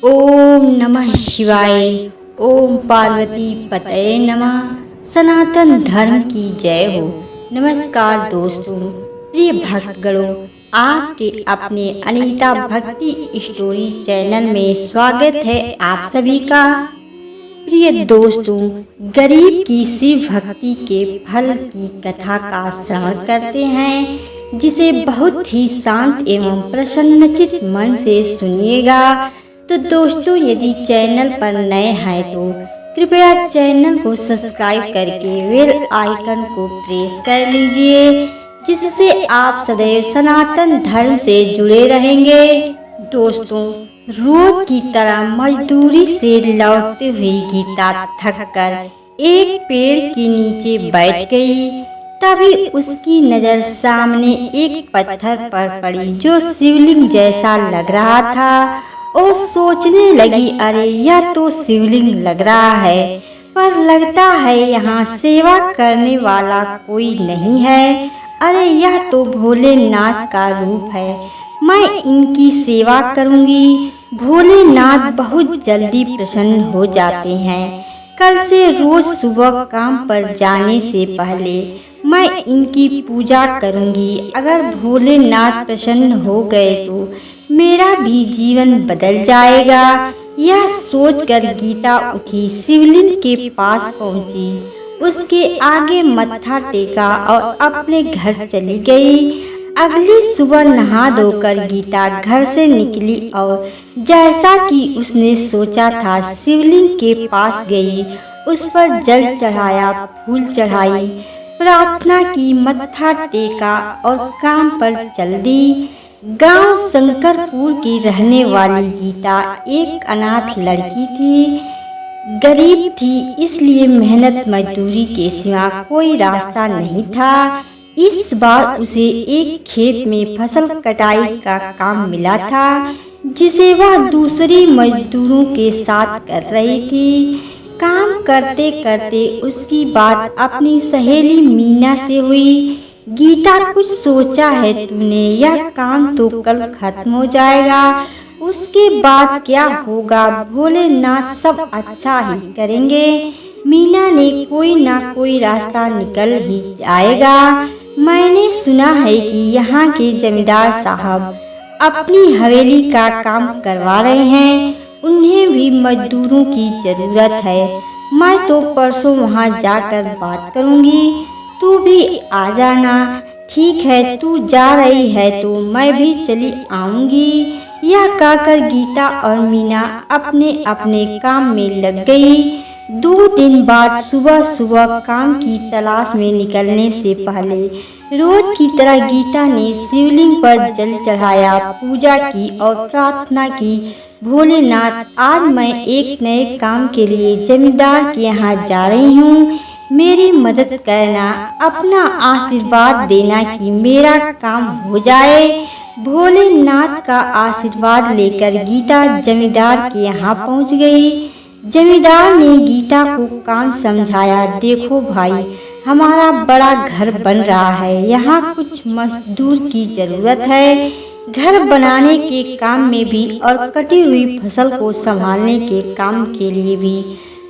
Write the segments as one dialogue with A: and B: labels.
A: ओम नमः शिवाय। ओम पार्वती पतये नमः। सनातन धर्म की जय हो। नमस्कार दोस्तों, प्रिय भक्तगणों, आपके अपने अनीता भक्ति स्टोरी चैनल में स्वागत है आप सभी का। प्रिय दोस्तों, गरीब की शिव भक्ति के फल की कथा का श्रवण करते हैं, जिसे बहुत ही शांत एवं प्रसन्नचित मन से सुनिएगा। तो दोस्तों, यदि चैनल पर नए हैं तो कृपया चैनल को सब्सक्राइब करके बेल आइकन को प्रेस कर लीजिए, जिससे आप सदैव सनातन धर्म से जुड़े रहेंगे। दोस्तों, रोज की तरह मजदूरी से लौटते हुए गीता थककर एक पेड़ के नीचे बैठ गई। तभी उसकी नजर सामने एक पत्थर पर पड़ी जो शिवलिंग जैसा लग रहा था। और सोचने लगी, अरे यह तो शिवलिंग लग रहा है, पर लगता है यहाँ सेवा करने वाला कोई नहीं है। अरे यह तो भोलेनाथ का रूप है, मैं इनकी सेवा करूंगी। भोलेनाथ बहुत जल्दी प्रसन्न हो जाते हैं। कल से रोज सुबह काम पर जाने से पहले मैं इनकी पूजा करूंगी। अगर भोलेनाथ प्रसन्न हो गए तो मेरा भी जीवन बदल जाएगा। यह सोचकर गीता उठी, शिवलिंग के पास पहुंची, उसके आगे मत्था टेका और अपने घर चली गई। अगली सुबह नहा धोकर गीता घर से निकली और जैसा कि उसने सोचा था शिवलिंग के पास गई, उस पर जल चढ़ाया, फूल चढ़ाई, प्रार्थना की, मत्था टेका और काम पर चल दी। गांव शंकरपुर की रहने वाली गीता एक अनाथ लड़की थी। गरीब थी, इसलिए मेहनत मजदूरी के सिवा कोई रास्ता नहीं था। इस बार उसे एक खेत में फसल कटाई का काम मिला था, जिसे वह दूसरी मजदूरों के साथ कर रही थी। काम करते करते उसकी बात अपनी सहेली मीना से हुई। गीता, कुछ सोचा है तूने? यह काम तो कल खत्म हो जाएगा, उसके बाद क्या होगा? भोलेनाथ सब अच्छा ही करेंगे। मीना ने, कोई ना कोई रास्ता निकल ही जाएगा। मैंने सुना है कि यहाँ के जमींदार साहब अपनी हवेली का काम करवा रहे हैं, उन्हें भी मजदूरों की जरूरत है। मैं तो परसों वहाँ जाकर बात करूँगी, तू भी आ जाना। ठीक है, तू जा रही है तो मैं भी चली आऊँगी। यह कहकर गीता और मीना अपने अपने काम में लग गई। 2 दिन बाद सुबह सुबह काम की तलाश में निकलने से पहले रोज की तरह गीता ने शिवलिंग पर जल चढ़ाया, पूजा की और प्रार्थना की। भोलेनाथ, आज मैं एक नए काम के लिए जमींदार के यहाँ जा रही हूँ, मेरी मदद करना, अपना आशीर्वाद देना कि मेरा काम हो जाए। भोलेनाथ का आशीर्वाद लेकर गीता जमींदार के यहाँ पहुँच गई। जमींदार ने गीता को काम समझाया। देखो भाई, हमारा बड़ा घर बन रहा है, यहाँ कुछ मजदूर की जरूरत है। घर बनाने के काम में भी और कटी हुई फसल को संभालने के काम के लिए भी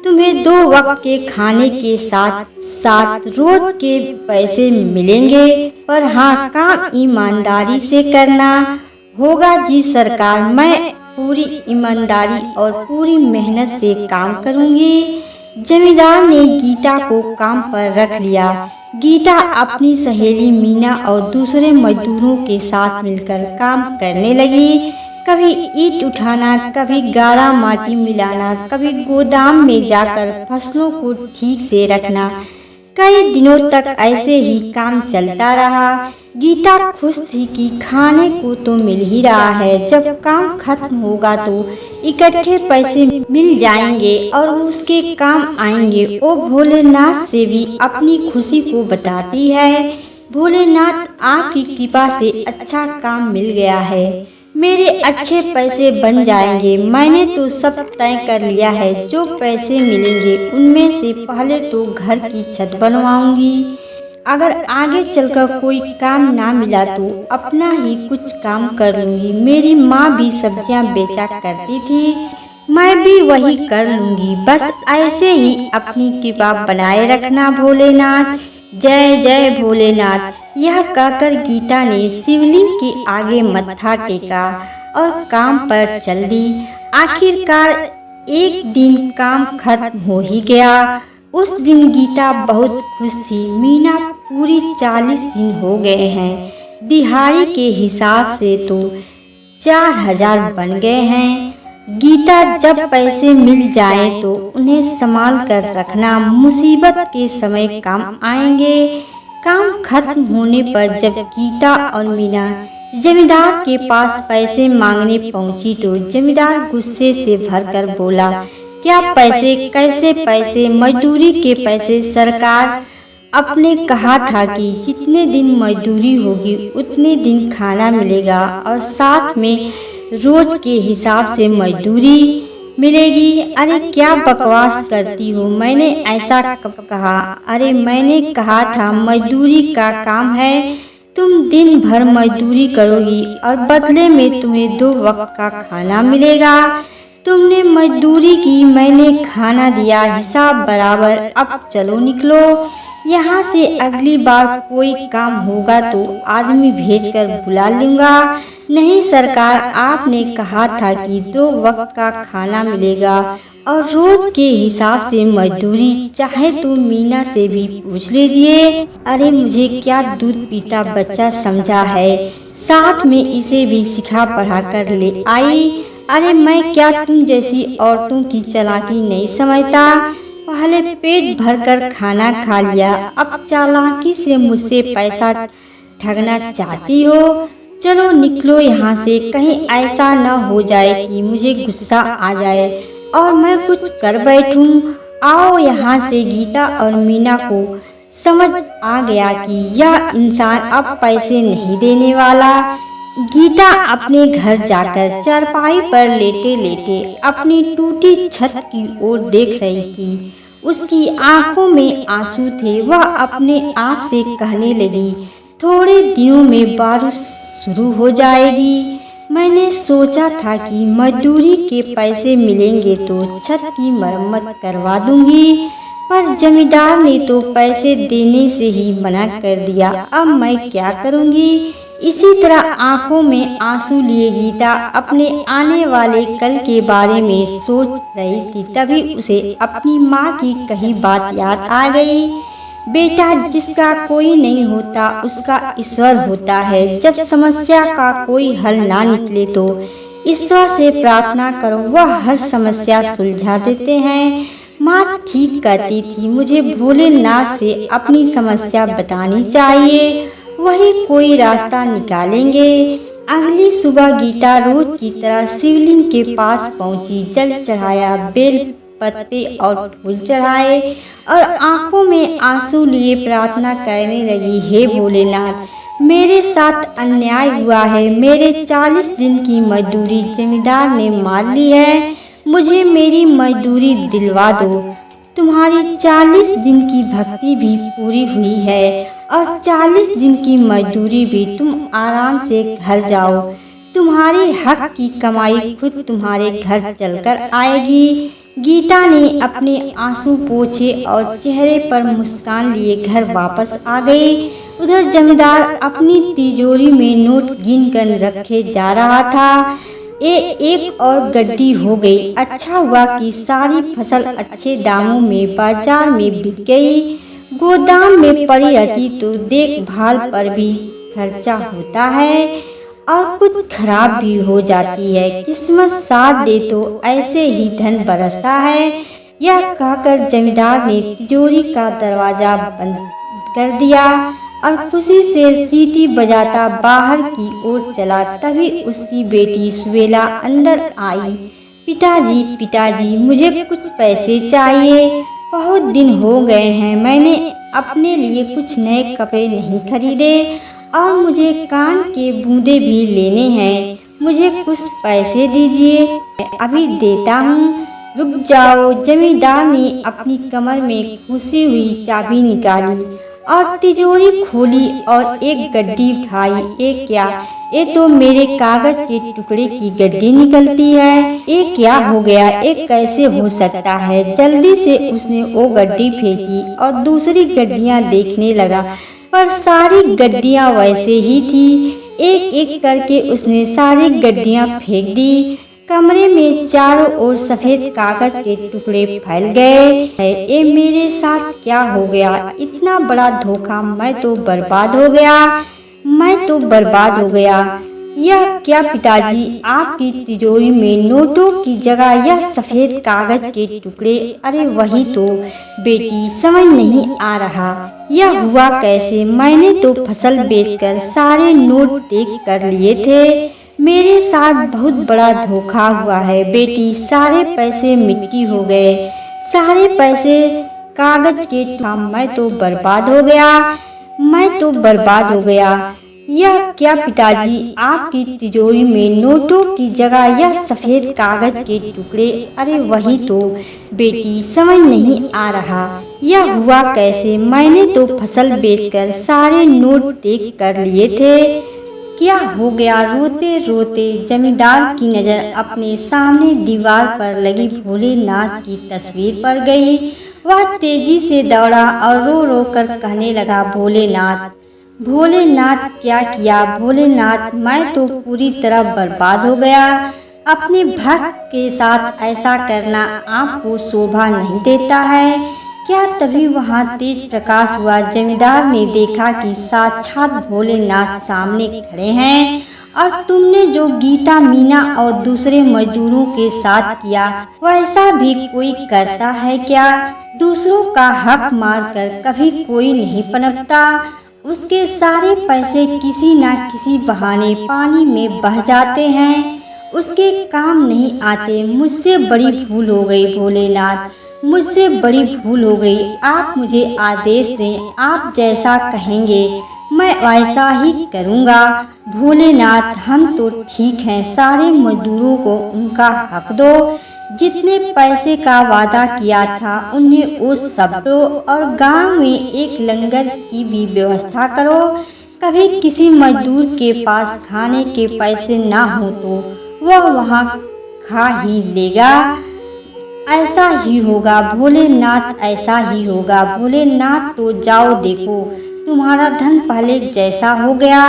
A: तुम्हें 2 वक्त के खाने के साथ साथ रोज के पैसे मिलेंगे। पर हाँ, काम ईमानदारी से करना होगा। जी सरकार, मैं पूरी ईमानदारी और पूरी मेहनत से काम करूंगी। जमींदार ने गीता को काम पर रख लिया। गीता अपनी सहेली मीना और दूसरे मजदूरों के साथ मिलकर काम करने लगी। कभी ईंट उठाना, कभी गारा माटी मिलाना, कभी गोदाम में जाकर फसलों को ठीक से रखना। कई दिनों तक ऐसे ही काम चलता रहा। गीता खुश थी कि खाने को तो मिल ही रहा है, जब काम खत्म होगा तो इकट्ठे पैसे मिल जाएंगे और उसके काम आएंगे। वो भोलेनाथ से भी अपनी खुशी को बताती है। भोलेनाथ, आपकी कृपा से अच्छा काम मिल गया है, मेरे अच्छे पैसे बन जाएंगे। मैंने तो सब तय कर लिया है, जो पैसे मिलेंगे उनमें से पहले तो घर की छत बनवाऊंगी। अगर आगे चलकर कोई काम ना मिला तो अपना ही कुछ काम कर लूंगी। मेरी माँ भी सब्जियां बेचा करती थी, मैं भी वही कर लूंगी। बस ऐसे ही अपनी कृपा बनाए रखना भोलेनाथ। जय जय भोलेनाथ। यह कहकर गीता ने शिवलिंग के आगे मत्था टेका और काम पर चल दी। आखिरकार एक दिन काम खत्म हो ही गया। उस दिन गीता बहुत खुश थी। मीना पूरी 40 दिन हो गए हैं। दिहाड़ी के हिसाब से तो 4000 बन गए हैं। गीता, जब पैसे मिल जाए तो उन्हें संभाल कर रखना, मुसीबत के समय काम आएंगे। काम खत्म होने पर जब गीता और मीना जमींदार के पास पैसे मांगने पहुंची तो जमींदार गुस्से से भरकर बोला, क्या पैसे? कैसे पैसे? मजदूरी के पैसे। सरकार, आपने कहा था कि जितने दिन मजदूरी होगी उतने दिन खाना मिलेगा और साथ में रोज के हिसाब से मजदूरी मिलेगी। अरे क्या बकवास करती हो, मैंने ऐसा कब कहा? अरे मैंने कहा था मजदूरी का काम है, तुम दिन भर मजदूरी करोगी और बदले में तुम्हें 2 वक्त का खाना मिलेगा। तुमने मजदूरी की, मैंने खाना दिया, हिसाब बराबर। अब चलो निकलो यहाँ से। अगली बार कोई काम होगा तो आदमी भेजकर बुला लूंगा। नहीं सरकार, आपने कहा था कि 2 वक्त का खाना मिलेगा और रोज के हिसाब से मजदूरी। चाहे तो मीना से भी पूछ लीजिए। अरे मुझे क्या दूध पीता बच्चा समझा है, साथ में इसे भी सिखा पढ़ा कर ले आई। अरे मैं क्या तुम जैसी औरतों की चालाकी नहीं समझता? पहले पेट भरकर खाना खा लिया, अब चालाकी से मुझसे पैसा ठगना चाहती हो? चलो निकलो यहाँ से, कहीं ऐसा न हो जाए कि मुझे गुस्सा आ जाए और मैं कुछ कर बैठूं। आओ यहाँ से। गीता और मीना को समझ आ गया कि यह इंसान अब पैसे नहीं देने वाला। गीता अपने घर जाकर चारपाई पर लेटे लेटे अपनी टूटी छत की ओर देख रही थी। उसकी आंखों में आंसू थे। वह अपने आप से कहने लगी, थोड़े दिनों में बारिश शुरू हो जाएगी। मैंने सोचा था कि मजदूरी के पैसे मिलेंगे तो छत की मरम्मत करवा दूंगी, पर जमींदार ने तो पैसे देने से ही मना कर दिया। अब मैं क्या करूंगी? इसी तरह आंखों में आंसू लिए गीता अपने आने वाले कल के बारे में सोच रही थी। तभी उसे अपनी माँ की कही बात याद आ गई। बेटा, जिसका कोई नहीं होता उसका ईश्वर होता है। जब समस्या का कोई हल ना निकले तो ईश्वर से प्रार्थना करो, वह हर समस्या सुलझा देते हैं। माँ ठीक कहती थी, मुझे भोलेनाथ से अपनी समस्या बतानी चाहिए, वही कोई रास्ता निकालेंगे। अगली सुबह गीता रोज की तरह शिवलिंग के पास पहुंची। जल चढ़ाया, बेल पत्ते और फूल चढ़ाए और आंखों में आंसू लिए प्रार्थना करने लगी, हे भोलेनाथ, मेरे साथ अन्याय हुआ है। मेरे 40 दिन की मजदूरी जमींदार ने मार ली है। मुझे मेरी मजदूरी दिलवा दो। तुम्हारी 40 दिन की भक्ति भी पूरी हुई है और 40 दिन की मजदूरी भी। तुम आराम से घर जाओ, तुम्हारी हक की कमाई खुद तुम्हारे घर चलकर आएगी। गीता ने अपने आंसू पोंछे और चेहरे पर मुस्कान लिए घर वापस आ गई। उधर जमींदार अपनी तिजोरी में नोट गिन कर रखे जा रहा था। एक और गड्डी हो गई। अच्छा हुआ कि सारी फसल अच्छे दामों में बाजार में बिक गई। गोदाम में पड़ी रहती तो देखभाल पर भी खर्चा होता है और कुछ खराब भी हो जाती है। किस्मत साथ दे तो ऐसे ही धन बरसता है। यह कहकर जमींदार ने तिजोरी का दरवाजा बंद कर दिया और खुशी से सीटी बजाता बाहर की ओर चला। तभी उसकी बेटी सुवेला अंदर आई। पिताजी, पिताजी, मुझे कुछ पैसे चाहिए। बहुत दिन हो गए हैं, मैंने अपने लिए कुछ नए कपड़े नहीं खरीदे और मुझे कान के बूंदे भी लेने हैं। मुझे कुछ पैसे दीजिए, अभी देता हूँ। रुक जाओ। जमींदार ने अपनी कमर में खुशी हुई चाबी निकाली और तिजोरी खोली और एक गड्डी उठाई। ये क्या, ये तो मेरे कागज के टुकड़े की गड्डी निकलती है। ये क्या हो गया, ये कैसे हो सकता है। जल्दी से उसने वो गड्डी फेंकी और दूसरी गड्डियां देखने लगा, पर सारी गड्डियां वैसे ही थी। एक एक करके उसने सारी गड्डियां फेंक दी। कमरे में चारों ओर सफेद कागज के टुकड़े फैल गए। ये मेरे साथ क्या हो गया, इतना बड़ा धोखा, मैं तो बर्बाद हो गया, मैं तो बर्बाद हो गया। यह क्या पिताजी, आपकी तिजोरी में नोटों की जगह यह सफेद कागज के टुकड़े। अरे वही तो बेटी, समझ नहीं आ रहा यह हुआ कैसे। मैंने तो फसल बेचकर सारे नोट देख कर लिए थे। मेरे साथ बहुत बड़ा धोखा हुआ है बेटी, सारे पैसे मिट्टी हो गए, सारे पैसे कागज के टुकड़े। मैं तो बर्बाद हो गया, मैं तो बर्बाद हो गया। यह क्या पिताजी, आपकी तिजोरी में नोटों की जगह यह सफेद कागज के टुकड़े। अरे वही तो बेटी, समझ नहीं आ रहा यह हुआ कैसे। मैंने तो फसल बेचकर सारे नोट देख कर लिए थे। क्या हो गया। रोते रोते जमींदार की नजर अपने सामने दीवार पर लगी भोलेनाथ की तस्वीर पर गई। वह तेजी से दौड़ा और रो रो कर कहने लगा, भोलेनाथ, भोलेनाथ, क्या किया भोलेनाथ, मैं तो पूरी तरह बर्बाद हो गया। अपने भक्त के साथ ऐसा करना आपको शोभा नहीं देता है क्या। तभी वहां तेज प्रकाश हुआ। जमींदार ने देखा कि साक्षात भोलेनाथ सामने खड़े हैं। और तुमने जो गीता, मीना और दूसरे मजदूरों के साथ किया, वैसा भी कोई करता है क्या। दूसरों का हक मारकर कभी कोई नहीं पनपता। उसके सारे पैसे किसी न किसी बहाने पानी में बह जाते हैं, उसके काम नहीं आते। मुझसे बड़ी भूल हो गई भोलेनाथ, मुझसे बड़ी भूल हो गई। आप मुझे आदेश दें, आप जैसा कहेंगे मैं वैसा ही करूँगा। भोलेनाथ, हम तो ठीक हैं, सारे मजदूरों को उनका हक दो। जितने पैसे का वादा किया था उन्हें वो सब दो, और गांव में एक लंगर की भी व्यवस्था करो। कभी किसी मजदूर के पास खाने के पैसे ना हो तो वह वहाँ खा ही लेगा। ऐसा ही होगा भोलेनाथ, ऐसा ही होगा भोलेनाथ। तो जाओ देखो, तुम्हारा धन पहले जैसा हो गया।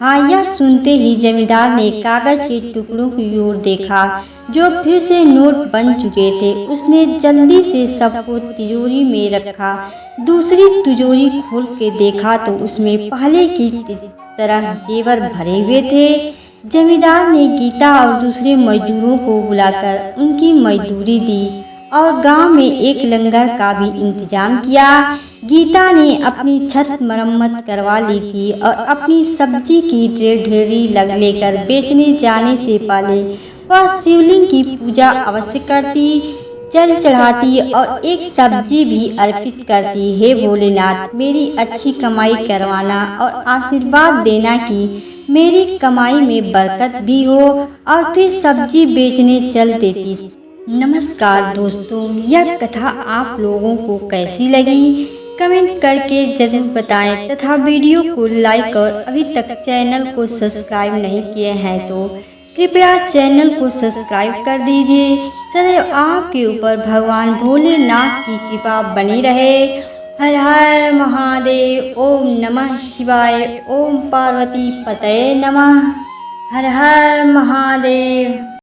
A: हाँ, यह सुनते ही जमींदार ने कागज के टुकड़ों की ओर देखा जो फिर से नोट बन चुके थे। उसने जल्दी से सबको तिजोरी में रखा। दूसरी तिजोरी खोल के देखा तो उसमें पहले की तरह जेवर भरे हुए थे। जमींदार ने गीता और दूसरे मजदूरों को बुलाकर उनकी मजदूरी दी और गांव में एक लंगर का भी इंतजाम किया। गीता ने अपनी छत मरम्मत करवा ली थी और अपनी सब्जी की ढेरी लेकर बेचने जाने से पहले वह शिवलिंग की पूजा अवश्य करती, जल चढ़ाती और एक सब्जी भी अर्पित करती। हे भोलेनाथ, मेरी अच्छी कमाई करवाना और आशीर्वाद देना कि मेरी कमाई में बरकत भी हो। और फिर सब्जी बेचने चल देती। नमस्कार दोस्तों, यह कथा आप लोगों को कैसी लगी कमेंट करके जरूर बताएं तथा वीडियो को लाइक और अभी तक चैनल को सब्सक्राइब नहीं किए हैं तो कृपया चैनल को सब्सक्राइब कर दीजिए। सदैव आपके ऊपर भगवान भोलेनाथ की कृपा बनी रहे। हर हर महादेव। ओम नमः शिवाय। ओम पार्वती पतये नमः। हर हर महादेव।